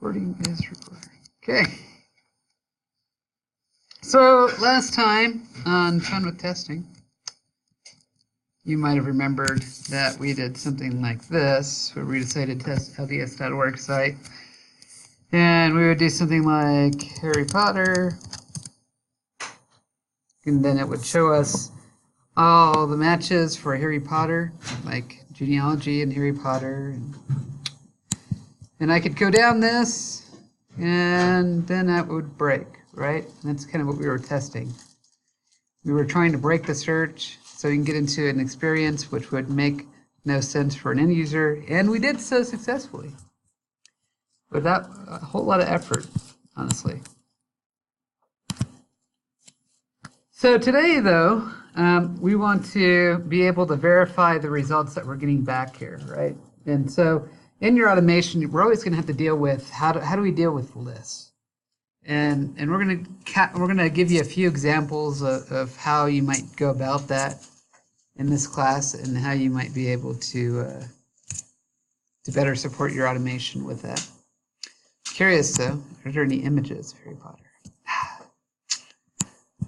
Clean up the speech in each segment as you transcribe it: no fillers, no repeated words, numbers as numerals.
Recording is recording. Okay. So last time on Fun with Testing, you might have remembered that we did something like this, where we decided to test LDS.org site, and we would do something like Harry Potter, and then it would show us all the matches for Harry Potter, like genealogy and Harry Potter, and I could go down this, and then that would break, right? And that's kind of what we were testing. We were trying to break the search so you can get into an experience which would make no sense for an end user, and we did so successfully. Without a whole lot of effort, honestly. So today, though, we want to be able to verify the results that we're getting back here, right? And so in your automation, we're always going to have to deal with how do we deal with lists, and we're going to give you a few examples of how you might go about that in this class, and how you might be able to better support your automation with that. Curious though, are there any images of Harry Potter?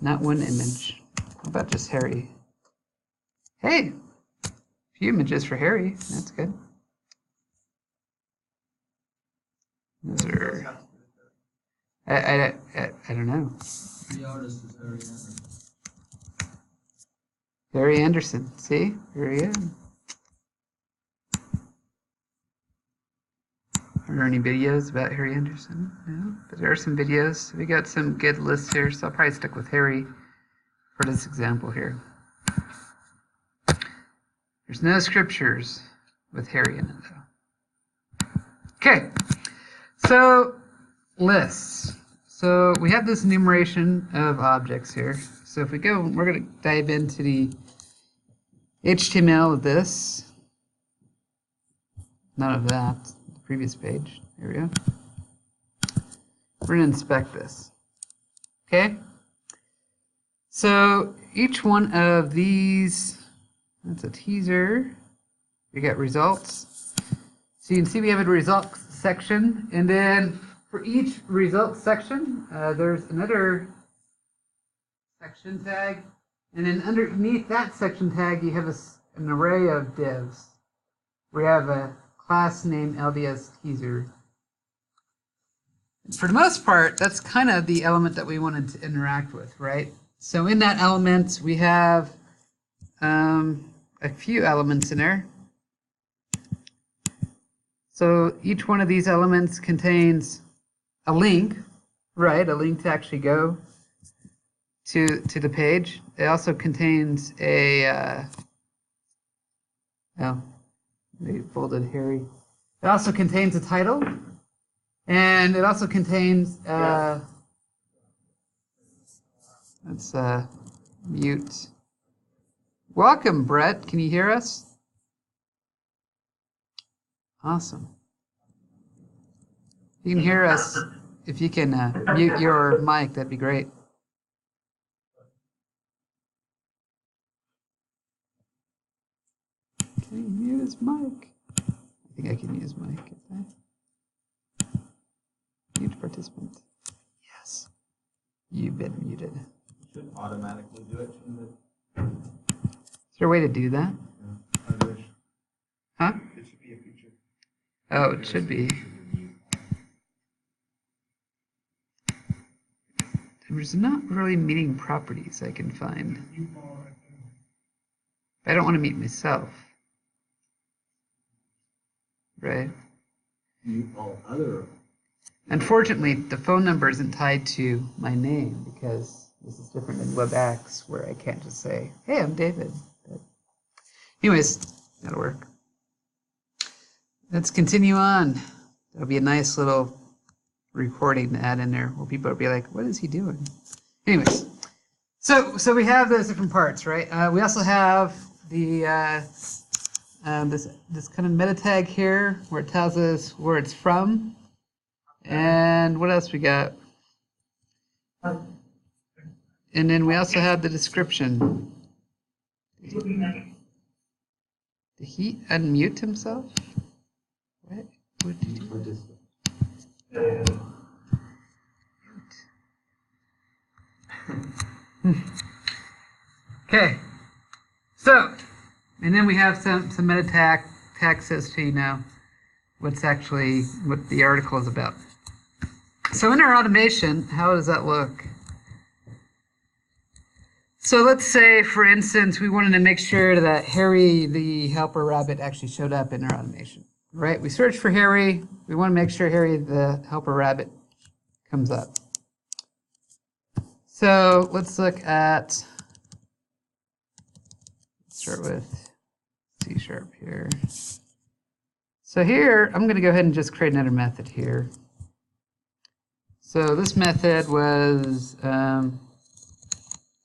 Not one image. How about just Harry? Hey, a few images for Harry. That's good. Those are, I don't know. The artist is Harry Anderson. Harry Anderson. See? Very good. Are there any videos about Harry Anderson? No, but there are some videos. We got some good lists here, so I'll probably stick with Harry for this example here. There's no scriptures with Harry in it, though. Okay, so lists. So we have this enumeration of objects here. So if we go, we're going to dive into the HTML of this. None of that. Previous page. Here we go. We're going to inspect this. Okay? So each one of these, that's a teaser. We got results. So you can see we have a results section, and then for each results section, there's another section tag, and then underneath that section tag, you have an array of divs. We have a class named LDS teaser. For the most part, that's kind of the element that we wanted to interact with, right? So in that element, we have a few elements in there. So each one of these elements contains a link, right? A link to actually go to the page. It also contains a they bolded Harry. It also contains a title, and it also contains let's mute. Welcome, Brett. Can you hear us? Awesome. You can hear us. If you can mute your mic, that'd be great. Can you mute his mic? I think I can mute his mic. Mute participant. Yes. You've been muted. It should automatically do it, shouldn't it? Is there a way to do that? Yeah, I wish. Huh? It should be a feature. Oh, it should be. There's not really meeting properties I can find. I don't want to meet myself. Right? Mute all other. Unfortunately, the phone number isn't tied to my name, because this is different than WebEx, where I can't just say, hey, I'm David. But anyways, that'll work. Let's continue on. That'll be a nice little recording to add in there, where people will be like, what is he doing? Anyways, so we have those different parts, right? We also have the this kind of meta tag here, where it tells us where it's from. And what else we got? And then we also have the description. Did he unmute himself? What did he do? Okay. So, and then we have some meta tag says to what the article is about. So in our automation, how does that look? So let's say, for instance, we wanted to make sure that Harry the helper rabbit actually showed up in our automation, right? We search for Harry. We want to make sure Harry the helper rabbit comes up. So let's look at, start with C# here. So here, I'm going to go ahead and just create another method here. So this method was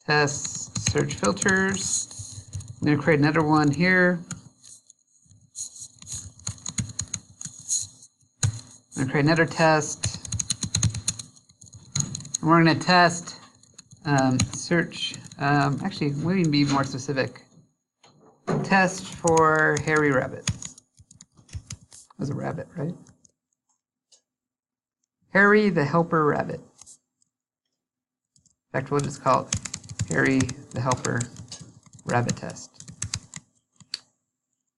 test search filters. I'm going to create another one here. I'm going to create another test. And we're going to test search, actually, we can be more specific. Test for Harry Rabbit. It was a rabbit, right? Harry the helper rabbit. In fact, we'll just call it Harry the helper rabbit test.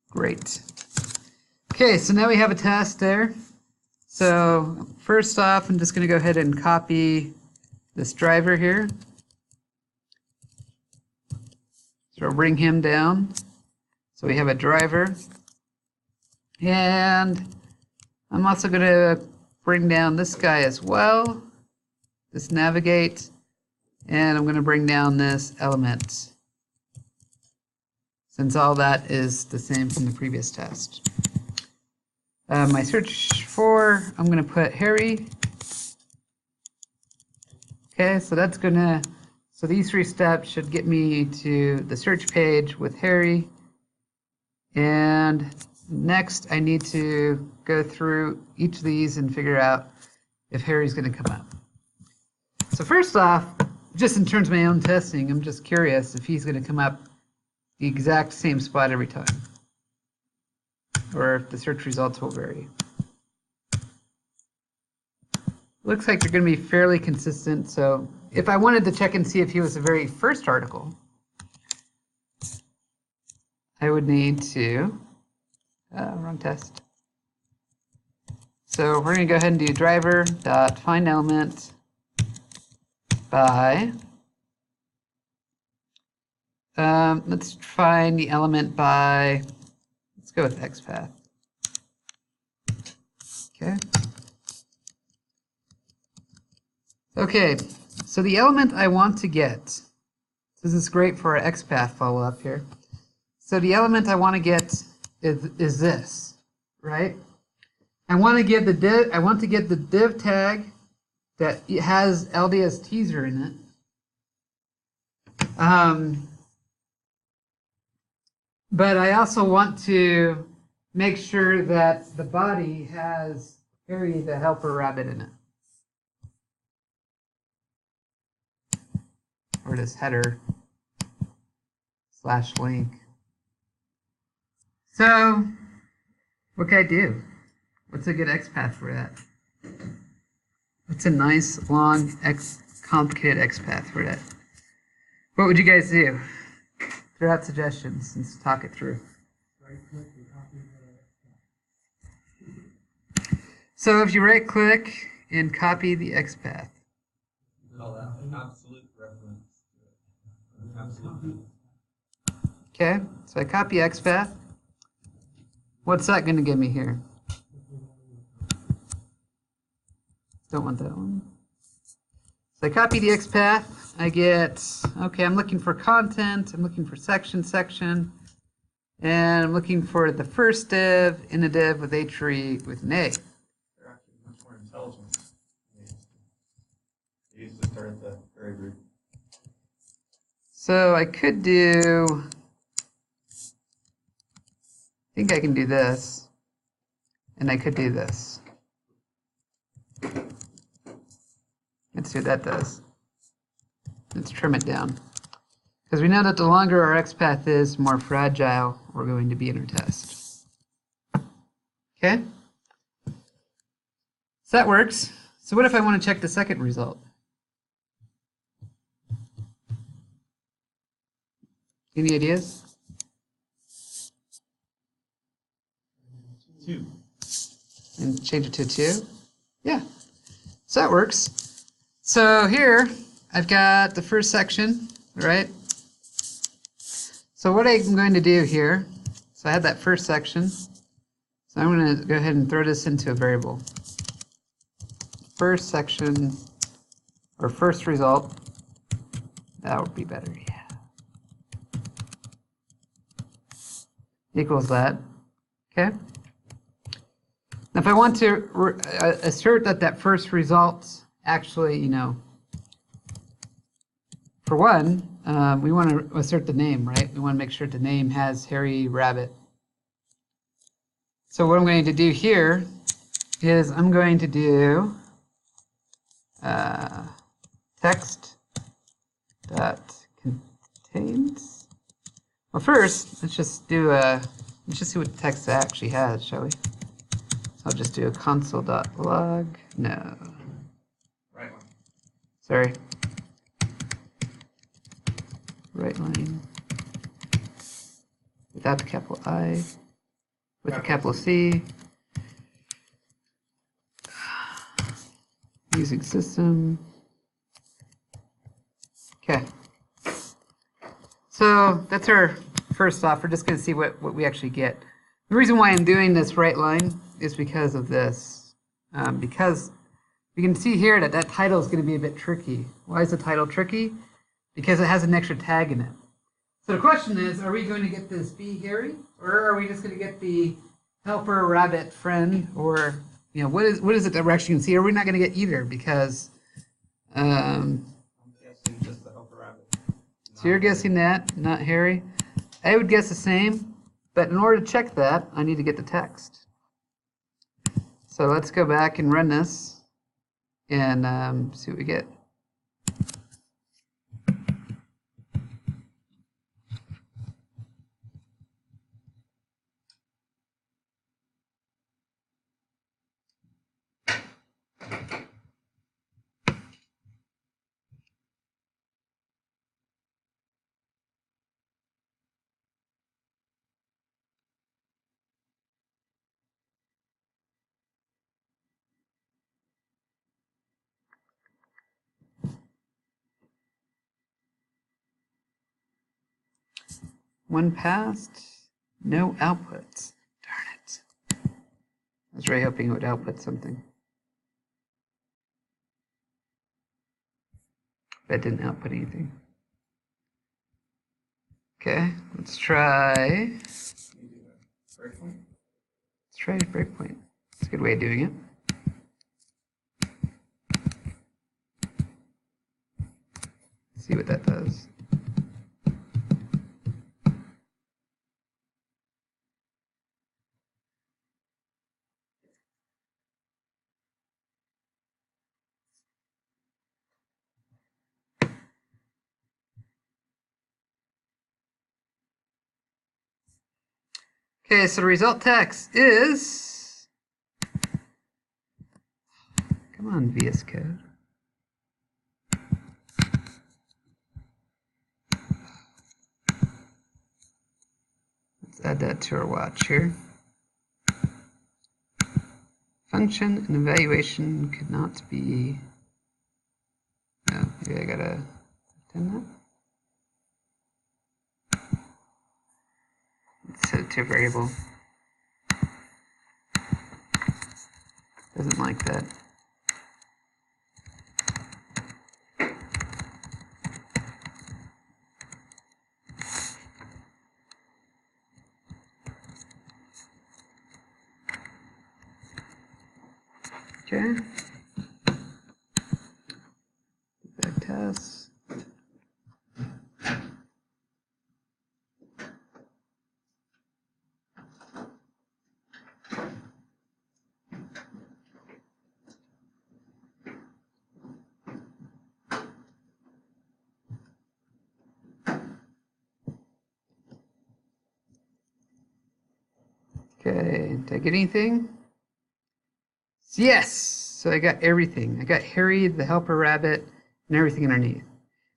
Great. Okay, so now we have a test there. So first off, I'm just going to go ahead and copy this driver here. So we'll bring him down. So we have a driver. And I'm also going to bring down this guy as well. This navigate. And I'm going to bring down this element, since all that is the same from the previous test. My search for, I'm going to put Harry. Okay, so that's going to, so these 3 steps should get me to the search page with Harry. And next, I need to go through each of these and figure out if Harry's going to come up. So first off, just in terms of my own testing, I'm just curious if he's going to come up the exact same spot every time, or if the search results will vary. Looks like they're going to be fairly consistent, so if I wanted to check and see if he was the very first article, I would need to run test. So we're going to go ahead and do driver.findElement by, let's find the element by, let's go with XPath. Okay. Okay, so the element I want to get, this is great for our XPath follow-up here. So the element I want to get is this, right? I want to get the div tag that has LDS teaser in it. But I also want to make sure that the body has Harry the helper rabbit in it. Or this header / link. So what can I do? What's a good XPath for that? What's a nice, long, complicated XPath for that? What would you guys do? Throw out suggestions and talk it through. So if you right-click and copy the XPath. Absolute reference to it. Absolute. Okay, so I copy XPath. What's that going to give me here? Don't want that one. So I copy the XPath. I get, okay, I'm looking for content. I'm looking for section. And I'm looking for the first div in a div with hree with an A. They're actually much more intelligent. They used to start at the very root. So I could do, I think I can do this. And I could do this. Let's see what that does. Let's trim it down. Because we know that the longer our XPath is, the more fragile we're going to be in our test. Okay? So that works. So what if I want to check the second result? Any ideas? 2. And change it to 2? Yeah. So that works. So here, I've got the first section, right? So what I'm going to do here, so I had that first section. So I'm going to go ahead and throw this into a variable. First section, or first result. That would be better, yeah. Equals that. Okay? Now if I want to assert that that first result actually, you know, for one, we want to assert the name, right? We want to make sure the name has Harry Rabbit. So what I'm going to do here is I'm going to do text that contains. Well, first let's just do let's just see what the text actually has, shall we? So I'll just do a console.log. No. Right one. Sorry. Right line. Without the capital I. With the capital C. Using system. Okay. So that's our first off. We're just going to see what we actually get. The reason why I'm doing this right line is because of this. Because you can see here that that title is going to be a bit tricky. Why is the title tricky? Because it has an extra tag in it. So the question is, are we going to get this Be Harry? Or are we just going to get the helper rabbit friend? Or, you know, what is it that we're actually going to see? Or are we not going to get either? Because, I'm guessing just the helper rabbit. so you're guessing that, not Harry? I would guess the same, but in order to check that, I need to get the text. So let's go back and run this and see what we get. One passed, no outputs. Darn it. I was really hoping it would output something. But it didn't output anything. Okay, let's try. Let's try a breakpoint. It's a good way of doing it. See what that does. Okay, so the result text is, come on, VS Code. Let's add that to our watch here. Function and evaluation could not be, oh, maybe I gotta attend that. Let's set it to a variable. Doesn't like that. Okay. Back test. Okay, did I get anything? Yes! So I got everything. I got Harry, the helper rabbit, and everything underneath.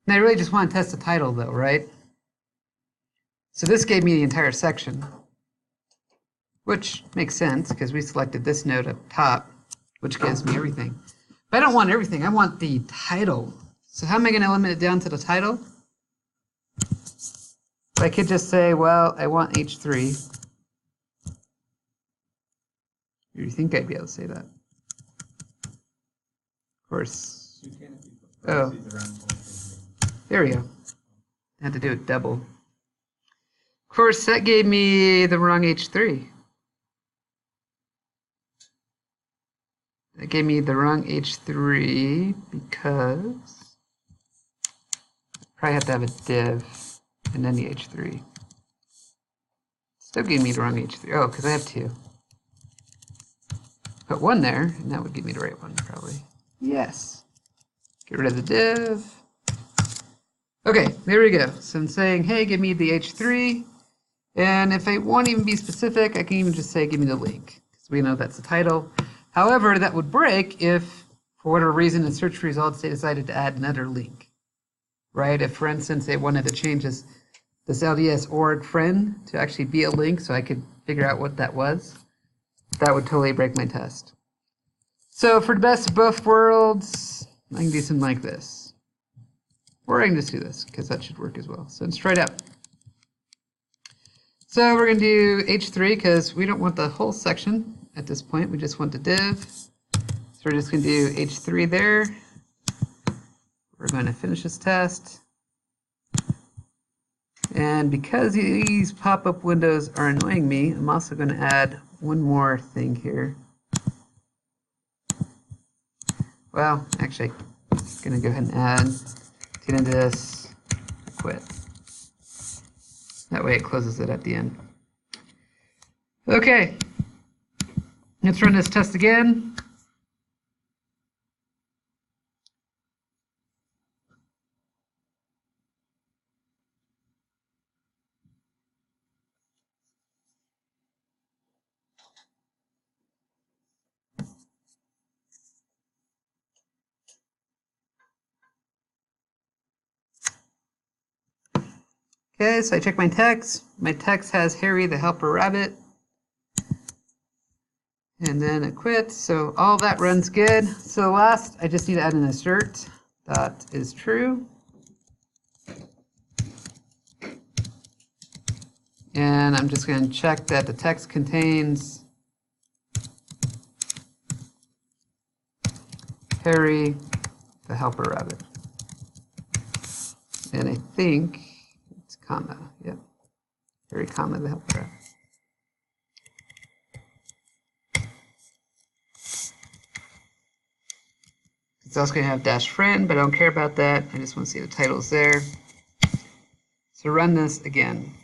And I really just want to test the title though, right? So this gave me the entire section, which makes sense because we selected this node up top, which gives me everything. But I don't want everything. I want the title. So how am I going to limit it down to the title? I could just say, well, I want H3. You think I'd be able to say that? Of course. You can if you put Oh, parentheses around something. there we go. I had to do it double. Of course, that gave me the wrong H3. That gave me the wrong H3 because I probably have to have a div and then the H3. Still gave me the wrong H3. Oh, because I have two. Put one there, and that would give me the right one, probably. Yes. Get rid of the div. Okay, there we go. So I'm saying, hey, give me the H3. And if I won't even be specific, I can even just say, give me the link, because we know that's the title. However, that would break if, for whatever reason, in search results, they decided to add another link, right? If, for instance, they wanted to change this LDS org friend to actually be a link so I could figure out what that was, that would totally break my test. So for the best of both worlds, I can do something like this. Or I can just do this, because that should work as well. So let's try it out. So we're going to do H3 because we don't want the whole section at this point. We just want the div. So we're just going to do H3 there. We're going to finish this test. And because these pop-up windows are annoying me, I'm also going to add one more thing here. Well, actually, I'm going to go ahead and get into this, quit. That way it closes it at the end. Okay, let's run this test again. Okay, so I check my text. My text has Harry the helper rabbit. And then it quits. So all that runs good. So last, I just need to add an assert. That is true. And I'm just going to check that the text contains Harry the helper rabbit. And I think it's comma. Yep. Harry comma the helper rabbit. It's also going to have dash friend, but I don't care about that. I just want to see the titles there. So run this again.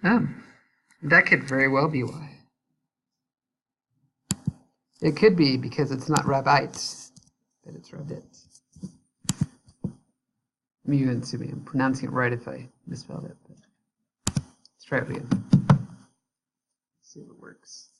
Oh, that could very well be why. It could be because it's not rabbit, but it's rabbit. Let me even see if I'm pronouncing it right if I misspelled it. But let's try it again. See if it works.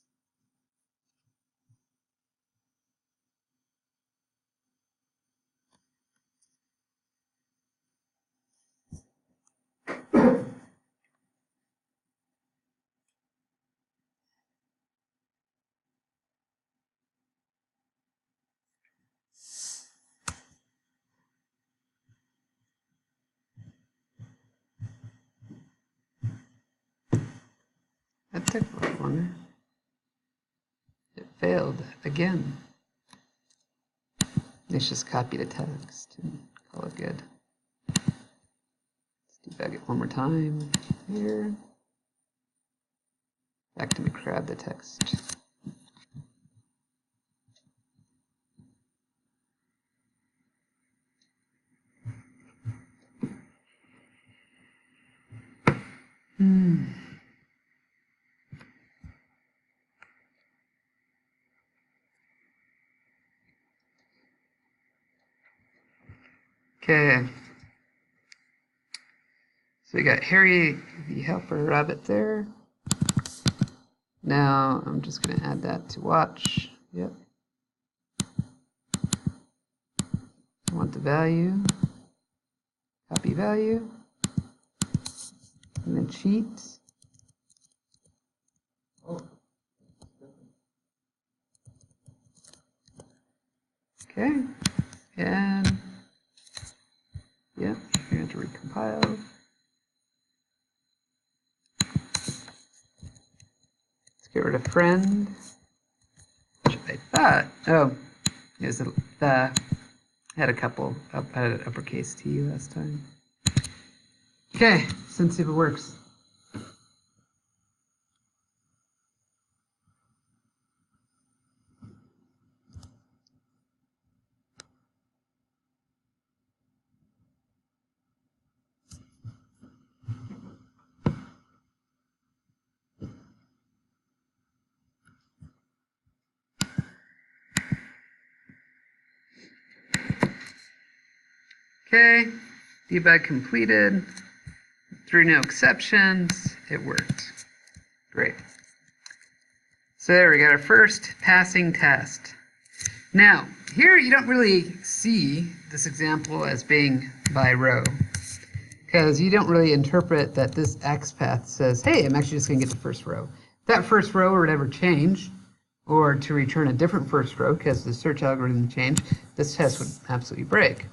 That took a little longer. It failed again. Let's just copy the text and call it good. Let's debug it one more time here. Back to grab the text. Okay. So we got Harry the helper rabbit there. Now I'm just going to add that to watch. Yep. I want the value. Copy value. And then cheat. Okay. And yep, you're going to have to recompile. Get rid of friend, which I thought, is the I had a couple, I had an uppercase T last time. Okay, let's see if it works. Okay, debug completed. Through no exceptions, it worked. Great. So there we got our first passing test. Now, here you don't really see this example as being by row, because you don't really interpret that this XPath says, hey, I'm actually just going to get the first row. If that first row would ever change, or to return a different first row because the search algorithm changed, this test would absolutely break.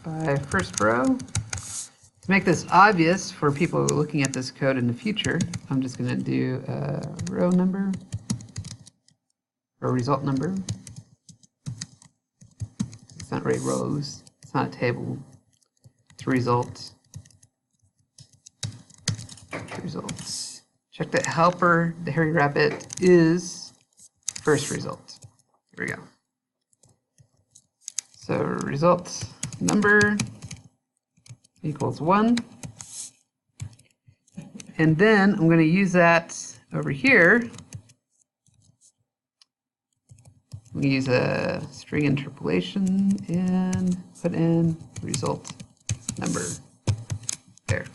By first row, to make this obvious for people looking at this code in the future, I'm just going to do a row number, or result number. It's not really rows, it's not a table, it's results. Results. Check that helper, the hairy rabbit, is first result. Here we go. So result number equals 1. And then I'm going to use that over here. I'm going to use a string interpolation and put in result number there.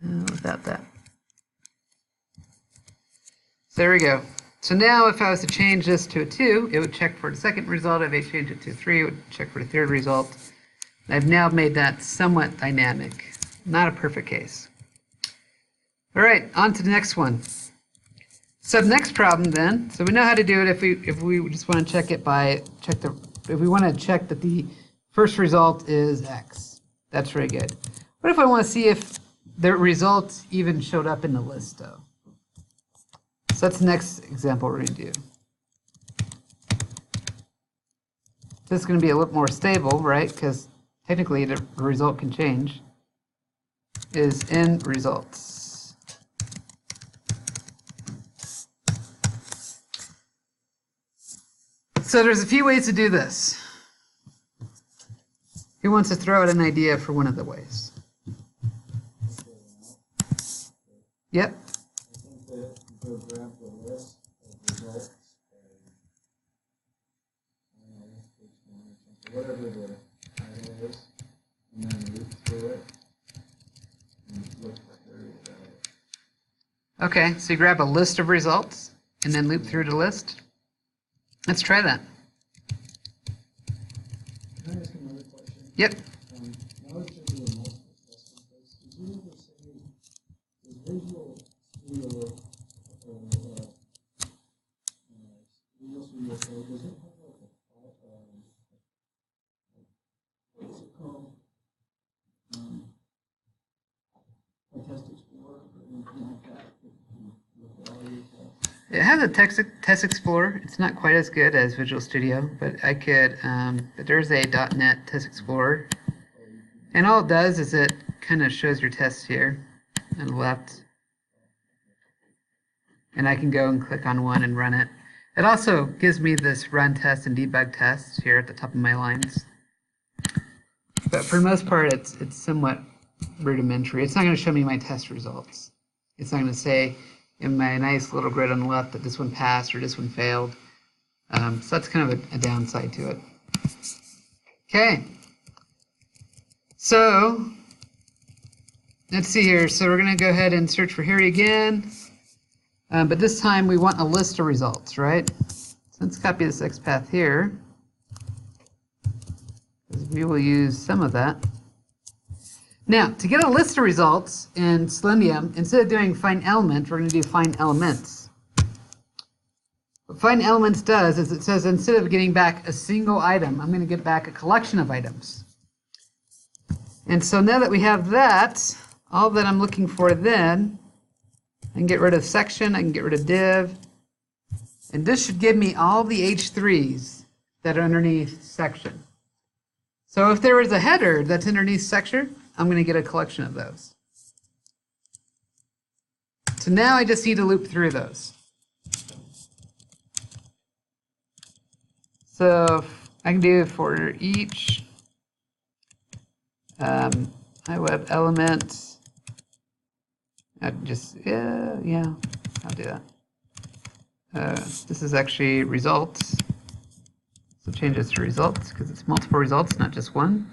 Without that. So there we go. So now if I was to change this to a 2, it would check for the second result. If I change it to 3, it would check for the third result. I've now made that somewhat dynamic. Not a perfect case. All right, on to the next one. So the next problem then, so we know how to do it if we just want to check it by, if we want to check that the first result is X. That's very good. What if I want to see if the result even showed up in the list though? So that's the next example we're going to do. This is going to be a little more stable, right? Because technically the result can change. Is in results. So there's a few ways to do this. Who wants to throw out an idea for one of the ways? Yep. Go grab the list of results and whatever the title is, and then loop through it and look for areas of it. Okay, so you grab a list of results and then loop through the list. Let's try that. Can I ask another question? Yep. Now that you're doing multiple testing tests, did you ever say, is Visual Studio Code, does it have like what's it called? A test explorer or anything like that? It has a test explorer. It's not quite as good as Visual Studio, but I could. But there's a .NET Test Explorer, and all it does is it kind of shows your tests here on the left, and I can go and click on one and run it. It also gives me this run test and debug test here at the top of my lines. But for the most part, it's somewhat rudimentary. It's not going to show me my test results. It's not going to say in my nice little grid on the left that this one passed or this one failed. So that's kind of a downside to it. Okay. So let's see here. So we're going to go ahead and search for Harry again. But this time we want a list of results, right? So let's copy this XPath here. We will use some of that. Now, to get a list of results in Selenium, instead of doing find element, we're going to do find elements. What find elements does is it says instead of getting back a single item, I'm going to get back a collection of items. And so now that we have that, all that I'm looking for then, I can get rid of section, I can get rid of div, and this should give me all the H3s that are underneath section. So if there is a header that's underneath section, I'm going to get a collection of those. So now I just need to loop through those. So I can do for each iWeb element. I'll do that. This is actually results. So change this to results because it's multiple results, not just one.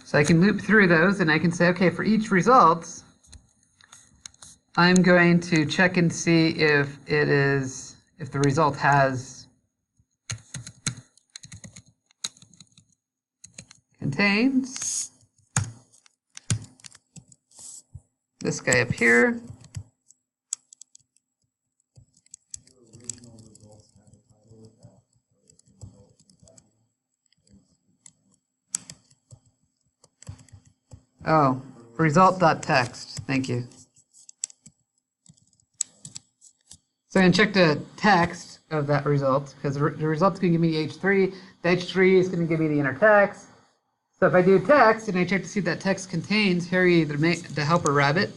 So I can loop through those and I can say, okay, for each result, I'm going to check and see if the result has contains this guy up here. Oh, result.text. Thank you. So I'm going to check the text of that result because the result's going to give me H3. The H3 is going to give me the inner text. So if I do text and I check to see if that text contains Harry the helper rabbit,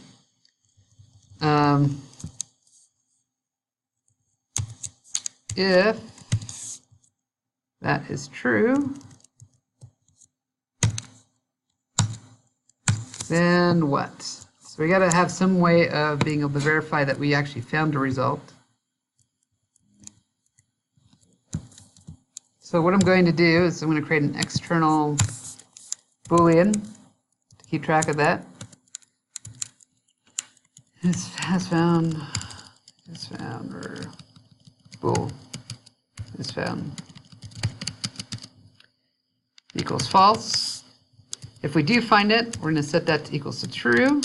if that is true, then what? So we got to have some way of being able to verify that we actually found a result. So what I'm going to do is I'm going to create an external Boolean to keep track of that. Is found, or bool is found equals false. If we do find it, we're going to set that to equals to true.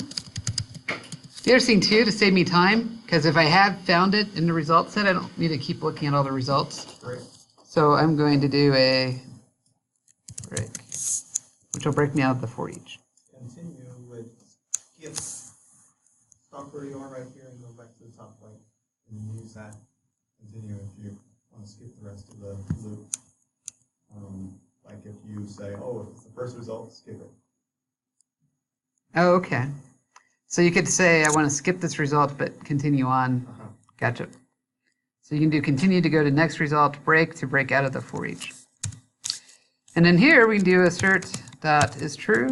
The other thing too, to save me time, because if I have found it in the result set, I don't need to keep looking at all the results. Right. So I'm going to do a break, which will break me out of the for each. Continue with skip. Stop where you are right here and go back to the top right. And use that. Continue if you want to skip the rest of the loop. Like if you say, oh, if it's the first result, skip it. Oh, okay. So you could say, I want to skip this result, but continue on. Gotcha. So you can do continue to go to next result, break to break out of the for each. And then here we can do assert dot is true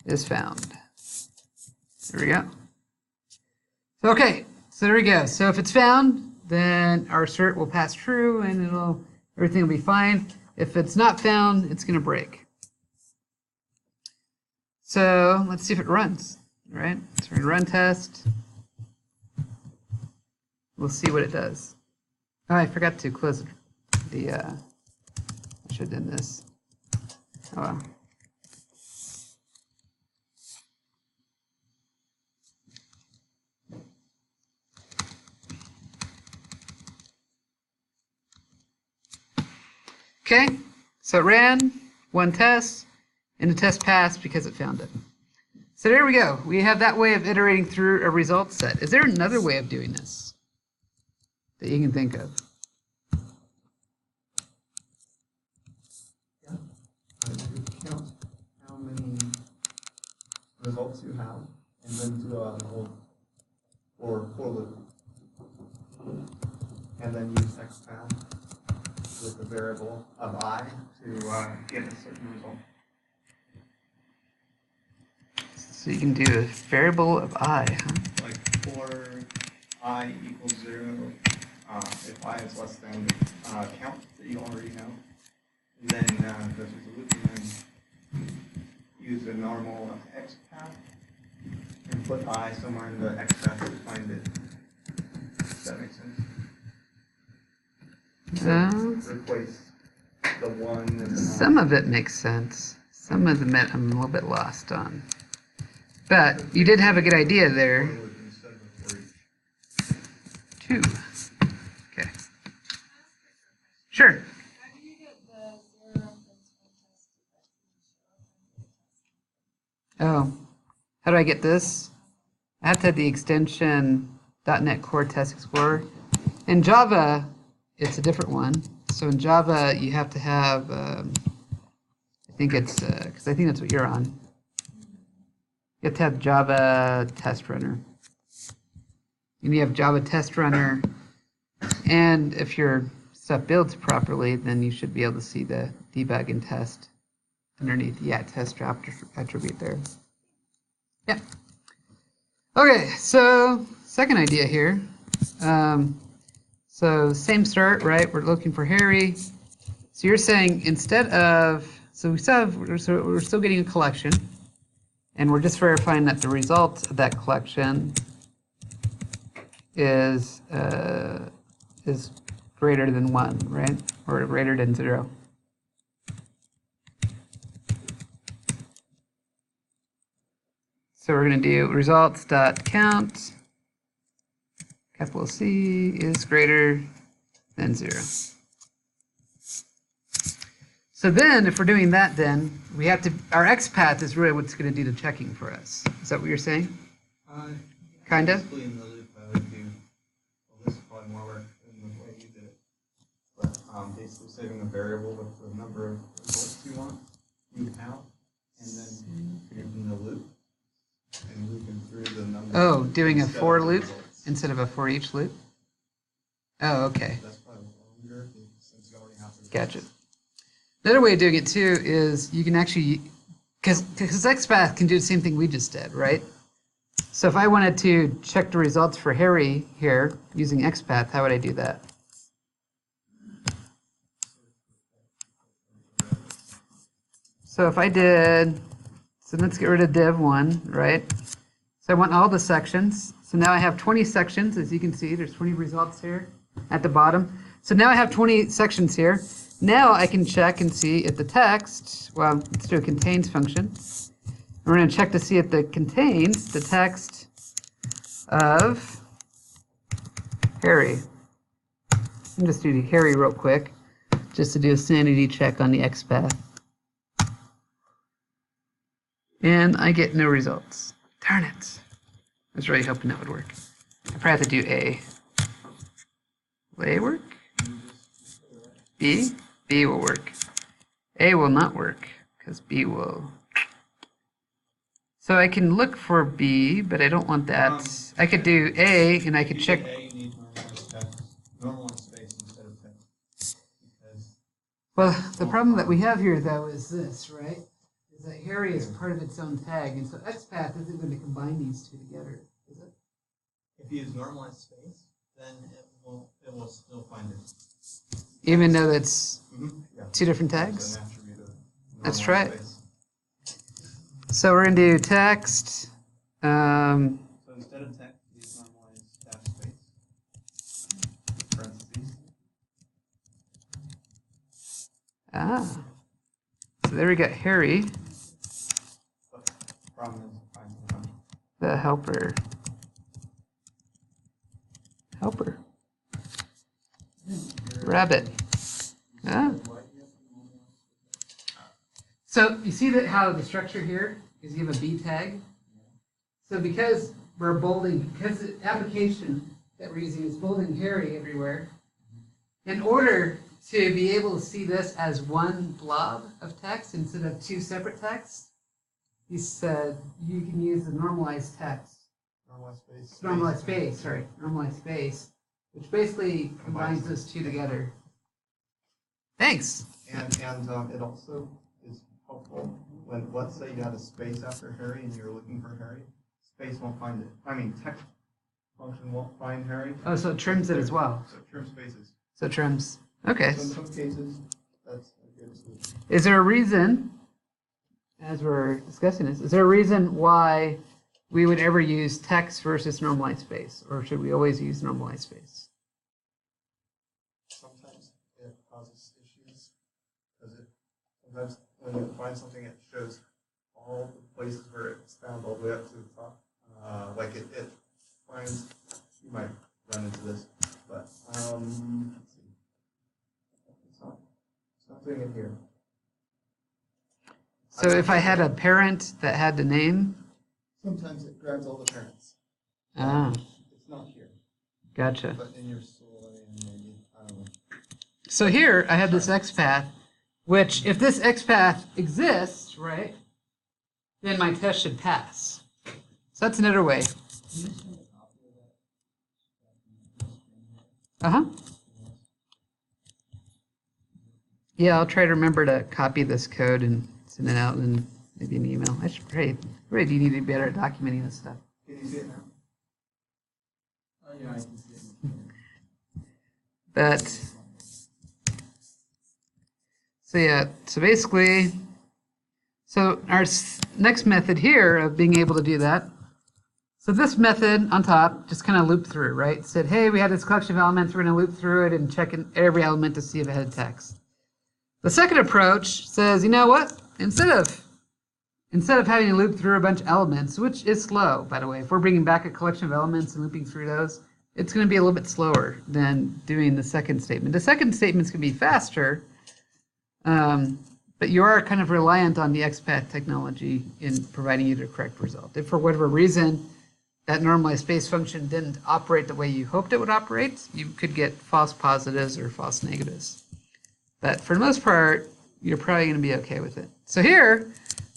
is found. There we go. So, okay, so there we go. So if it's found, then our assert will pass true and everything will be fine. If it's not found, it's going to break. So let's see if it runs. All right, so we're going to run test. We'll see what it does. Oh, I forgot to close the, I should have done this. Oh well. Okay, so it ran one test, and the test passed because it found it. So there we go. We have that way of iterating through a result set. Is there another way of doing this that you can think of? Yeah. You count how many results you have, and then do a whole or for loop, and then use XPath with the variable of I to get a certain result. So you can do a variable of I, huh? Like for I equals 0, if I is less than count that you already know, then go through the loop and then use a normal XPath and put I somewhere in the XPath to find it. Does that make sense? Replace the 1 and the some of it makes sense. Some of the I'm a little bit lost on. But you did have a good idea there. 2. Okay. Sure. How do you get the 0 reference from test to Oh, how do I get this? I have to have the extension .NET Core Test Explorer. In Java, it's a different one. So in Java, you have to have, I think it's, because I think that's what you're on. You have to have Java Test Runner. And you have Java Test Runner. And if your stuff builds properly, then you should be able to see the debug and test underneath the test attribute there. Yeah. Okay, so second idea here. So same start, right? We're looking for Harry. So you're saying instead of, so we're still getting a collection, and we're just verifying that the result of that collection is greater than 1, right? Or greater than 0. So we're going to do results.count, capital C is greater than 0. So then, if we're doing that, then we have to, our XPath is really what's going to do the checking for us. Is that what you're saying? Kind of? Basically in the loop, I would do, well, this is probably more work than the way you did it. But basically saving a variable with the number of results you want, you count, and then you're in the loop, and looping through the number. Oh, doing a instead for of the loop results. instead of a for each loop? Oh, okay. That's probably longer since you already have the results. Gotcha. Another way of doing it too is you can actually, because XPath can do the same thing we just did, right? So if I wanted to check the results for Harry here using XPath, how would I do that? So if I did, so let's get rid of div 1, right? So I want all the sections. So now I have 20 sections, as you can see. There's 20 results here at the bottom. So now I have 20 sections here. Now I can check and see if the text, well, let's do a contains function. And we're going to check to see if it contains the text of Harry. I'll just do Harry real quick, just to do a sanity check on the XPath. And I get no results. Darn it. I was really hoping that would work. I probably have to do A. Will A work? B? B will work. A will not work, because B will... So I can look for B, but I don't want that. I could do A, and I could check... A, you need normalized text, normalized space instead of text. Because Well, the problem that we have here, though, is this, right? Is that Harry is part of its own tag, and so XPath isn't going to combine these two together, is it? if you use normalized space, then it will still find it. Even though that's Yeah. two different It's tags? an attribute of Let's normalized try it. space. So we're going to do text. So instead of text, use normalized dash space. Parentheses. So there we got Harry, But the problem is finding the function. the helper. Helper. Rabbit. Ah. So you see that how the structure here is you have a B tag. So because we're bolding, because the application that we're using is bolding Harry everywhere, in order to be able to see this as one blob of text instead of two separate texts, he said you can use the normalized text. Normalized space. Normalized space, sorry, normalized space, which basically combines those two together. Thanks. And it also is helpful when, let's say you had a space after Harry and you're looking for Harry, space won't find it. I mean, text function won't find Harry. Oh, so it trims it as well. So it trims spaces. So it trims. Okay. So in some cases, that's a good solution. Is there a reason, as we're discussing this, is there a reason why we would ever use text versus normalized space? Or should we always use normalized space? Sometimes it causes issues because sometimes when you find something, it shows all the places where it's found all the way up to the top. Like it finds, you might run into this, but let's see. It's not doing it here. So if I had a parent that had the name? Sometimes it grabs all the parents. Ah. It's not here. Gotcha. But in your soul, maybe, I don't know. So here I have this XPath, which if this XPath exists, right, then my test should pass. So that's another way. Uh-huh. Yeah, I'll try to remember to copy this code and send it out in maybe an email. I should really do need to be better at documenting this stuff. Can you see it now? Oh, yeah, I can see it. But, so yeah, so basically, so our next method here of being able to do that, so this method on top just kind of looped through, right? Said, hey, we had this collection of elements, we're going to loop through it and check in every element to see if it had text. The second approach says, you know what? Instead of having to loop through a bunch of elements, which is slow, by the way, if we're bringing back a collection of elements and looping through those, it's going to be a little bit slower than doing the second statement. The second statement's going to be faster, but you are kind of reliant on the XPath technology in providing you the correct result. If for whatever reason that normalized space function didn't operate the way you hoped it would operate, you could get false positives or false negatives. But for the most part, you're probably going to be okay with it. So here,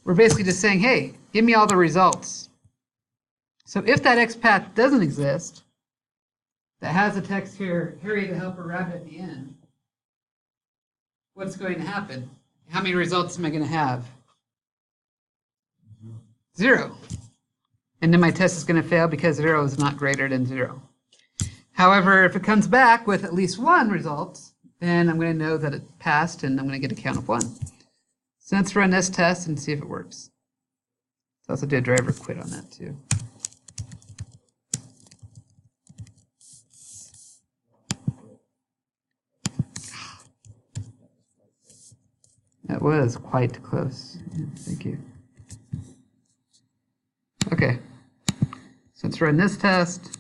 we're basically just saying, hey, give me all the results. So if that XPath doesn't exist, that has a text here, Harry the Helper Rabbit at the end, what's going to happen? How many results am I going to have? 0. And then my test is going to fail because 0 is not greater than 0. However, if it comes back with at least 1 result, then I'm going to know that it passed and I'm going to get a count of 1. So let's run this test and see if it works. Let's also do a driver quit on that too. That was quite close. Yeah, thank you. Okay. So let's run this test.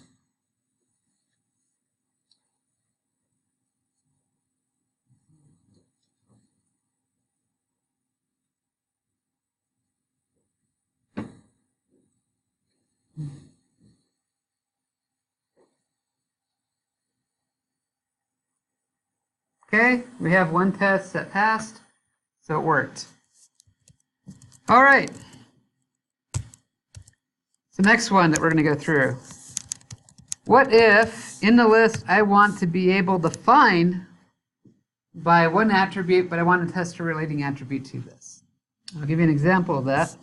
Okay, we have one test that passed, so it worked. All right. So next one that we're going to go through. What if in the list I want to be able to find by one attribute, but I want to test a relating attribute to this? I'll give you an example of that.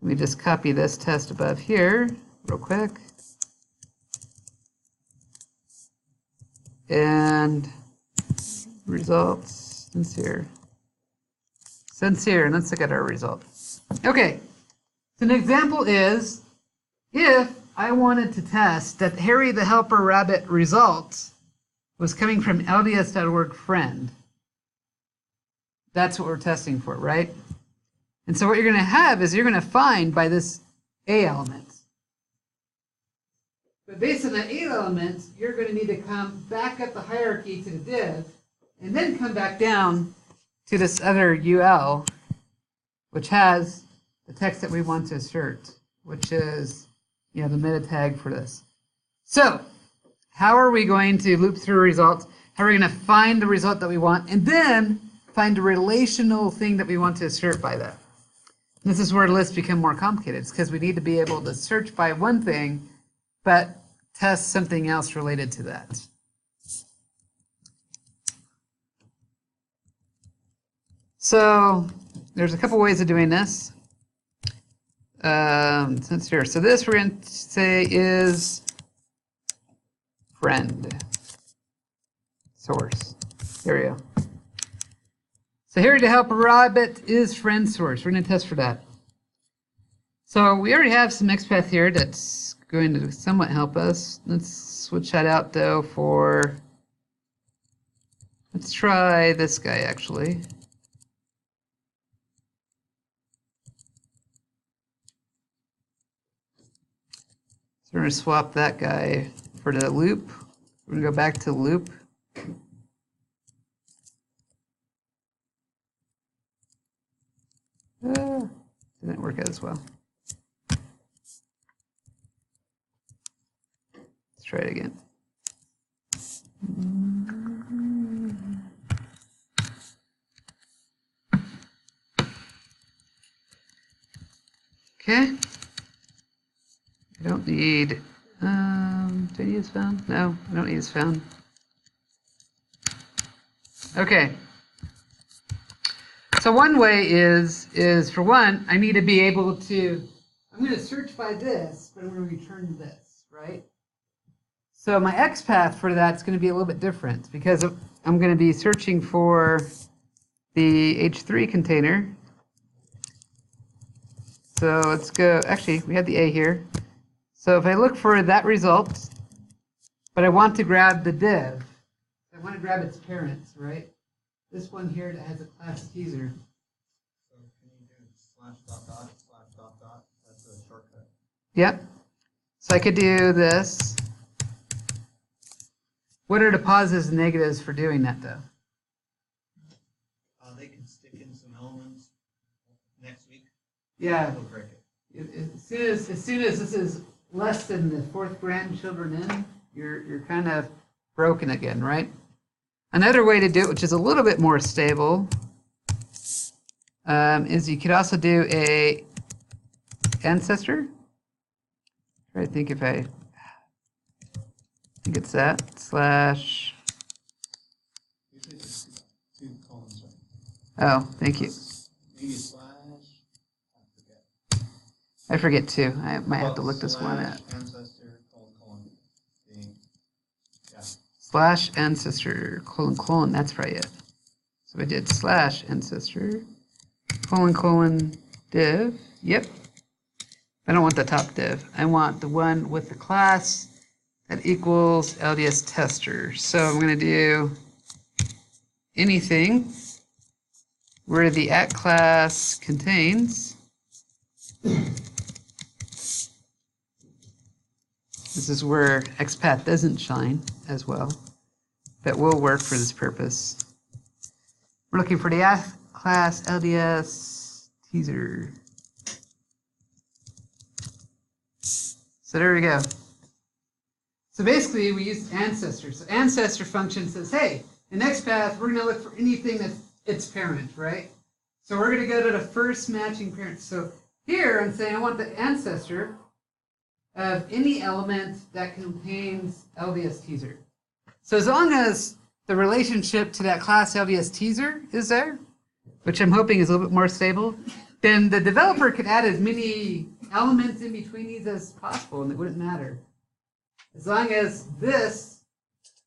Let me just copy this test above here real quick. And results, sincere, and let's look at our result. Okay, so an example is if I wanted to test that Harry the Helper Rabbit result was coming from LDS.org friend. That's what we're testing for, right? And so what you're going to have is you're going to find by this A element. But based on that A element, you're going to need to come back up the hierarchy to the div and then come back down to this other UL, which has the text that we want to assert, which is, you know, the meta tag for this. So how are we going to loop through results? How are we going to find the result that we want and then find a relational thing that we want to assert by that? And this is where lists become more complicated. It's because we need to be able to search by one thing, but test something else related to that. So there's a couple ways of doing this. Since here, so this we're going to say is friend source. There we go. So here to help Rabbit is friend source. We're going to test for that. So we already have some XPath here that's going to somewhat help us. Let's switch that out though for, let's try this guy actually. So we're going to swap that guy for the loop. We're going to go back to loop. Didn't work out as well. Let's try it again. Okay. I don't need, do I need his found? No, I don't need his found. Okay. So one way is for one, I need to be able to, I'm going to search by this, but I'm going to return this, right? So my XPath for that is going to be a little bit different because I'm going to be searching for the H3 container. So let's go, actually, we had the A here. So if I look for that result, but I want to grab the div, I want to grab its parents, right? This one here that has a class teaser. So can you do /././.? That's a shortcut. Yep. So I could do this. What are the positives and negatives for doing that though? They can stick in some elements next week. Yeah. We'll break it. As soon as this is less than the fourth grandchildren in, you're kind of broken again, right? Another way to do it, which is a little bit more stable, is you could also do a ancestor. I think if I think it's that / Usually just two columns, right? Oh, thank you. Maybe / I forget too. I might have to look this one up. Ancestor, colon, yeah. / ancestor, colon, that's right it. So I did / ancestor, colon, div. Yep. I don't want the top div. I want the one with the class that equals LDS tester. So I'm going to do anything where the @ class contains. This is where XPath doesn't shine as well, but will work for this purpose. We're looking for the @ class LDS teaser. So there we go. So basically we use ancestor. So ancestor function says, hey, in XPath we're going to look for anything that's its parent, right? So we're going to go to the first matching parent. So here I'm saying I want the ancestor of any element that contains LDS teaser. So as long as the relationship to that class LDS teaser is there, which I'm hoping is a little bit more stable, then the developer could add as many elements in between these as possible and it wouldn't matter. As long as this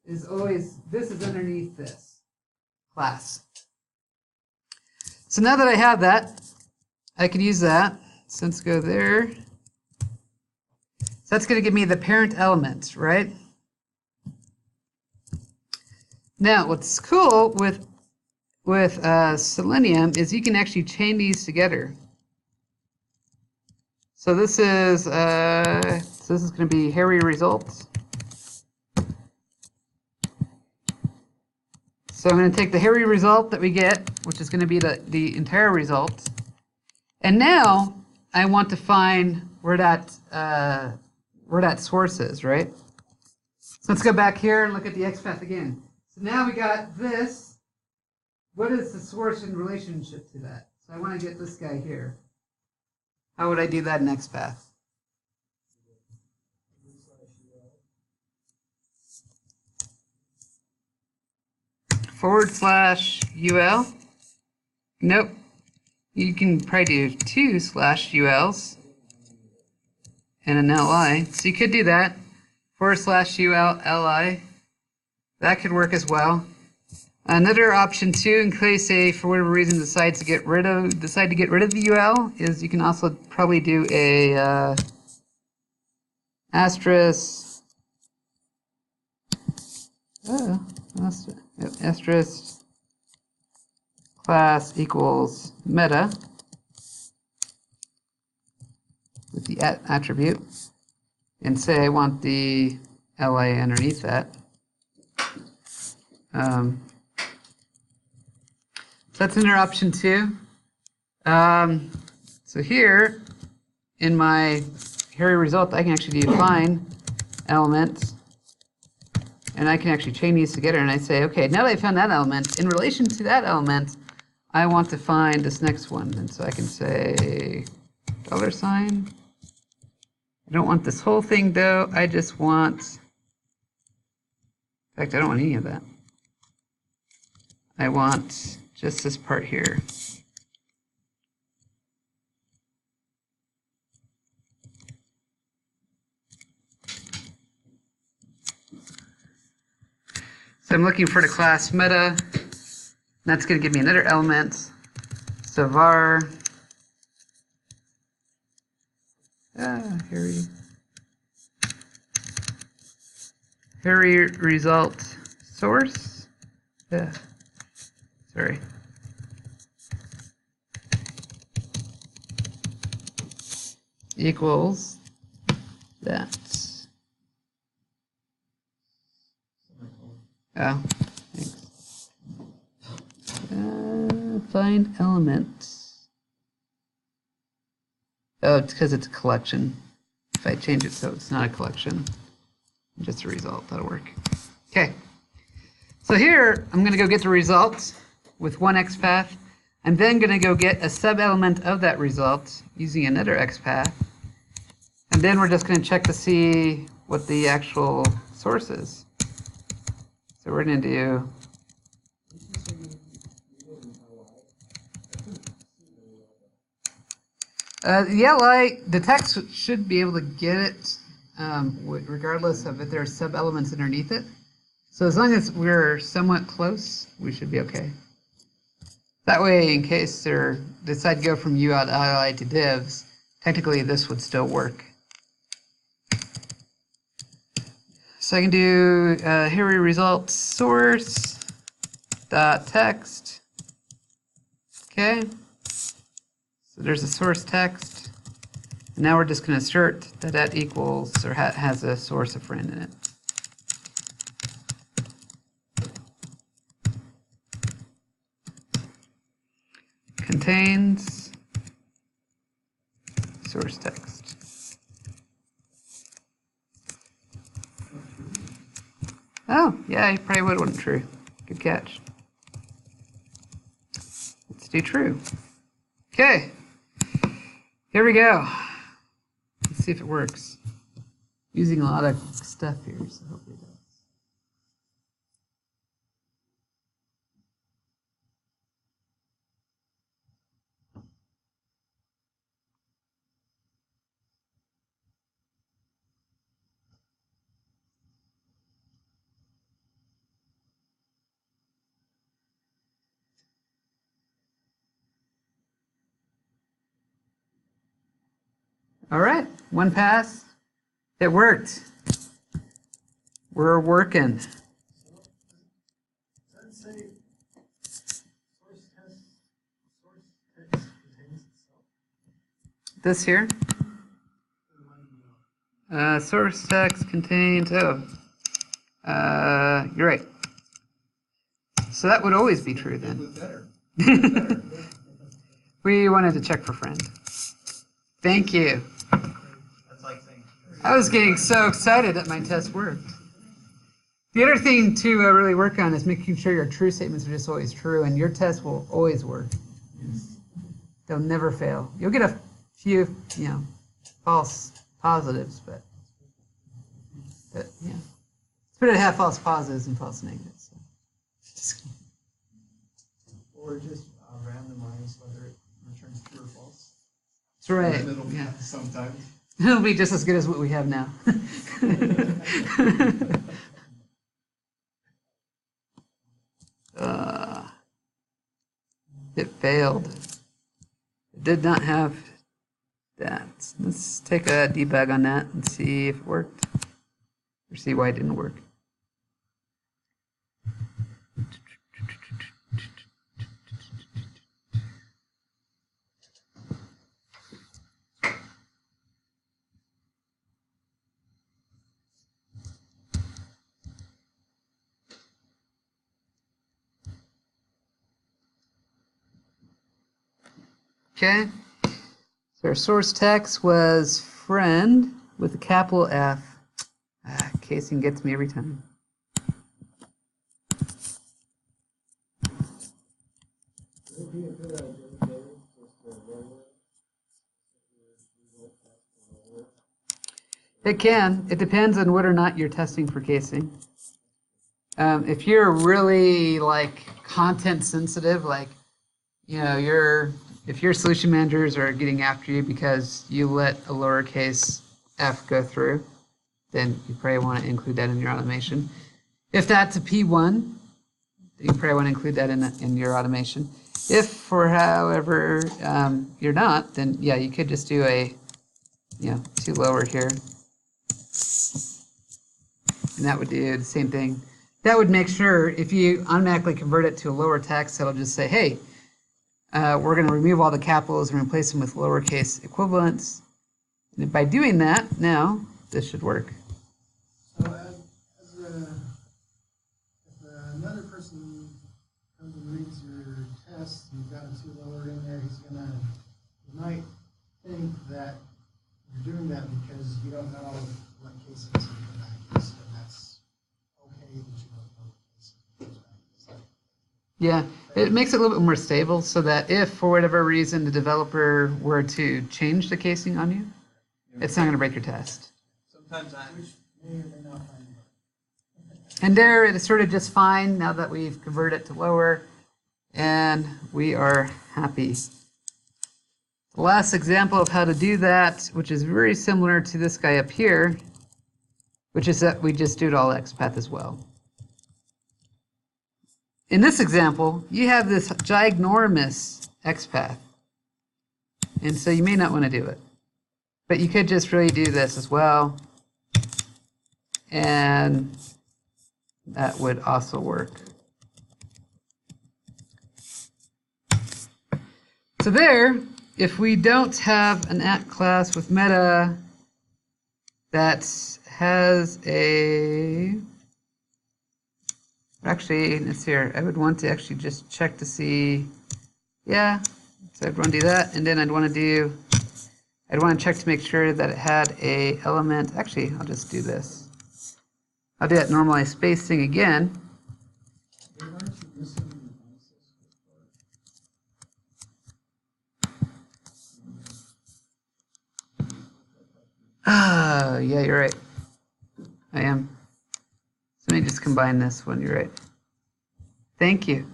is underneath this class. So now that I have that, I can use that. So let's go there. So that's going to give me the parent element, right? Now, what's cool with Selenium is you can actually chain these together. So this is going to be hairy results. So I'm going to take the hairy result that we get, which is going to be the entire result, and now I want to find where that source is, right? So let's go back here and look at the XPath again. So now we got this. What is the source in relationship to that? So I want to get this guy here. How would I do that in XPath? /UL. Nope. You can probably do 2/ULs and an LI. So you could do that. /ULLI. That could work as well. Another option too, in case say for whatever reason decide to get rid of the UL, is you can also probably do a asterisk. Asterisk class equals meta with the attribute, and say I want the LA underneath that. So that's another option too. So here in my hairy result, I can actually define elements, and I can actually chain these together, and I say, okay, now that I found that element, in relation to that element, I want to find this next one. And so I can say $. I don't want this whole thing though, I just want, in fact, I don't want any of that. I want just this part here. So I'm looking for the class meta. That's going to give me another element. So var hairy result source. Sorry. Equals that. Oh, thanks. Find element. Oh, it's because it's a collection. If I change it so it's not a collection, just a result, that'll work. Okay. So here, I'm going to go get the result with one XPath. I'm then going to go get a sub-element of that result using another XPath. And then we're just going to check to see what the actual source is. So we're going to do the text should be able to get it regardless of if there are sub-elements underneath it. So as long as we're somewhat close, we should be okay. That way, in case they decide to go from UI to divs, technically this would still work. So I can do hairy result source dot text. Okay. So there's a source text. And now we're just going to assert that that equals or has a source of friend in it. Contains source text. Oh, yeah, you probably would want true. Good catch. Let's do true. Okay. Here we go. Let's see if it works. Using a lot of stuff here, so hopefully it does. All right, one pass. It worked. We're working. Does that say source text contains itself? This here. Source text contains, you're right. So that would always be true then. Better. We wanted to check for friend. Thank you. That's like saying. I was getting so excited that my test worked. The other thing to really work on is making sure your true statements are just always true, and your test will always work. They'll never fail. You'll get a few, false positives, but yeah. It's better to have false positives than false negatives. So. Or just random randomize whether it returns true or false. That's right. And it'll Yeah. sometimes. It'll be just as good as what we have now. It failed. It did not have that. Let's take a debug on that and see if it worked, or see why it didn't work. Okay, so our source text was friend with a capital F. Casing gets me every time. It can. It depends on whether or not you're testing for casing. If you're really like content sensitive, like if your solution managers are getting after you because you let a lowercase f go through, then you probably want to include that in your automation. If that's a P1, you probably want to include that in your automation. If, for however, you're not, then yeah, you could just do a, two lower here. And that would do the same thing. That would make sure if you automatically convert it to a lower text, it'll just say, hey, we're going to remove all the capitals and replace them with lowercase equivalents. And by doing that, now this should work. So if another person comes and reads your test, and you've got a two lower in there, he might think that you're doing that because you don't know what cases are in that case, and that's okay that you don't know what cases are in that case. Yeah, it makes it a little bit more stable so that if, for whatever reason, the developer were to change the casing on you, it's not going to break your test. Sometimes Which may or may not find it. And there it is sort of just fine now that we've converted it to lower, and we are happy. The last example of how to do that, which is very similar to this guy up here, which is that we just do it all XPath as well. In this example, you have this ginormous XPath, and so you may not want to do it. But you could just really do this as well, and that would also work. So there, if we don't have an at class with meta that has a, actually, let's see here, I would want to actually just check to see, yeah, so I'd want to do that, and then I'd want to check to make sure that it had a element. Actually, I'll just do this. I'll do that normalized spacing again. Ah, yeah, you're right. I am. So let me just combine this one. You're right. Thank you.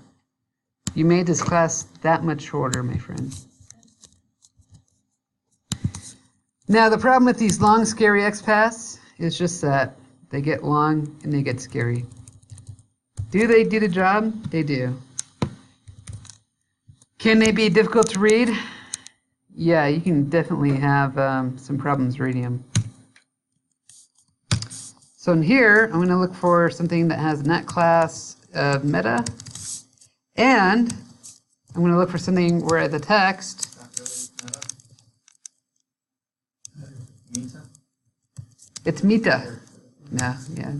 You made this class that much shorter, my friend. Now, the problem with these long, scary XPaths is just that they get long and they get scary. Do they do the job? They do. Can they be difficult to read? Yeah, you can definitely have some problems reading them. So in here, I'm going to look for something that has net class of meta, and I'm going to look for something where the text. Meta? It's meta. No, yeah.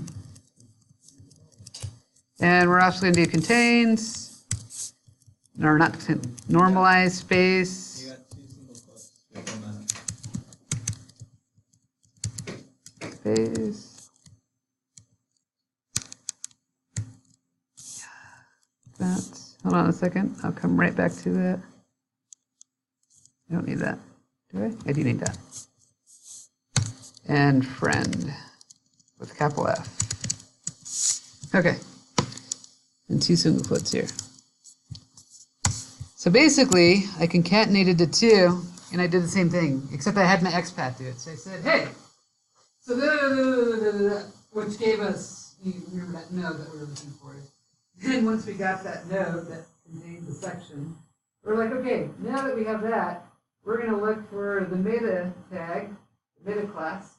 And we're also going to do contains, or not normalized space. You got two single quotes. Space. That. Hold on a second. I'll come right back to that. I don't need that. Do I? I do need that. And friend with capital F. Okay. And two single quotes here. So basically, I concatenated the two, and I did the same thing, except I had my XPath do it. So I said, hey, so which gave us, you remember that node that we were looking for. Then once we got that node that contained the section, we're like, okay, now that we have that, we're going to look for the meta tag, the meta class.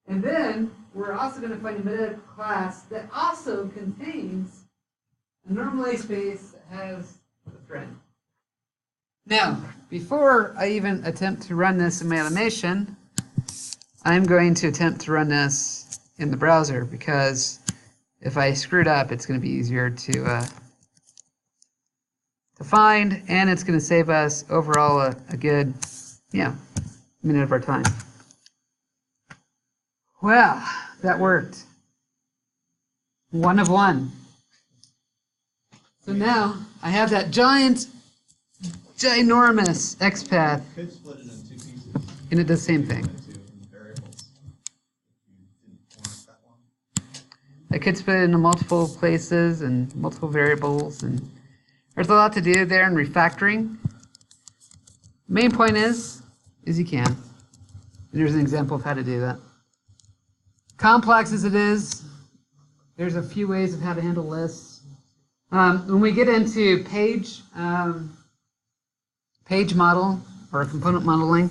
And then we're also going to find a meta class that also contains a normalized space that has a friend. Now, before I even attempt to run this in my automation, I'm going to attempt to run this in the browser, because if I screwed up, it's going to be easier to find, and it's going to save us overall a good, minute of our time. Well, that worked. 1 of 1. So now I have that ginormous XPath, You could split it into 2 pieces. and it does the same thing. Into variables. If you didn't want that one. I could split it into multiple places and multiple variables, and there's a lot to do there in refactoring. Main point is you can. And here's an example of how to do that. Complex as it is, there's a few ways of how to handle lists. When we get into page model or component modeling,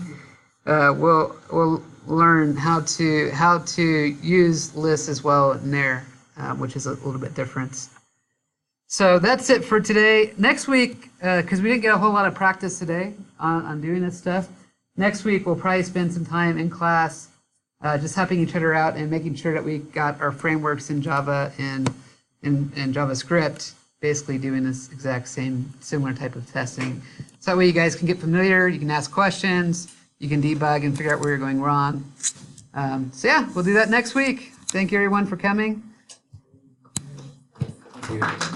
we'll learn how to use lists as well in there, which is a little bit different. So that's it for today. Next week, because we didn't get a whole lot of practice today on doing this stuff, next week we'll probably spend some time in class just helping each other out and making sure that we got our frameworks in Java and JavaScript, basically doing this exact same similar type of testing. So that way you guys can get familiar, you can ask questions, you can debug and figure out where you're going wrong. So yeah, we'll do that next week. Thank you everyone for coming. Thank you.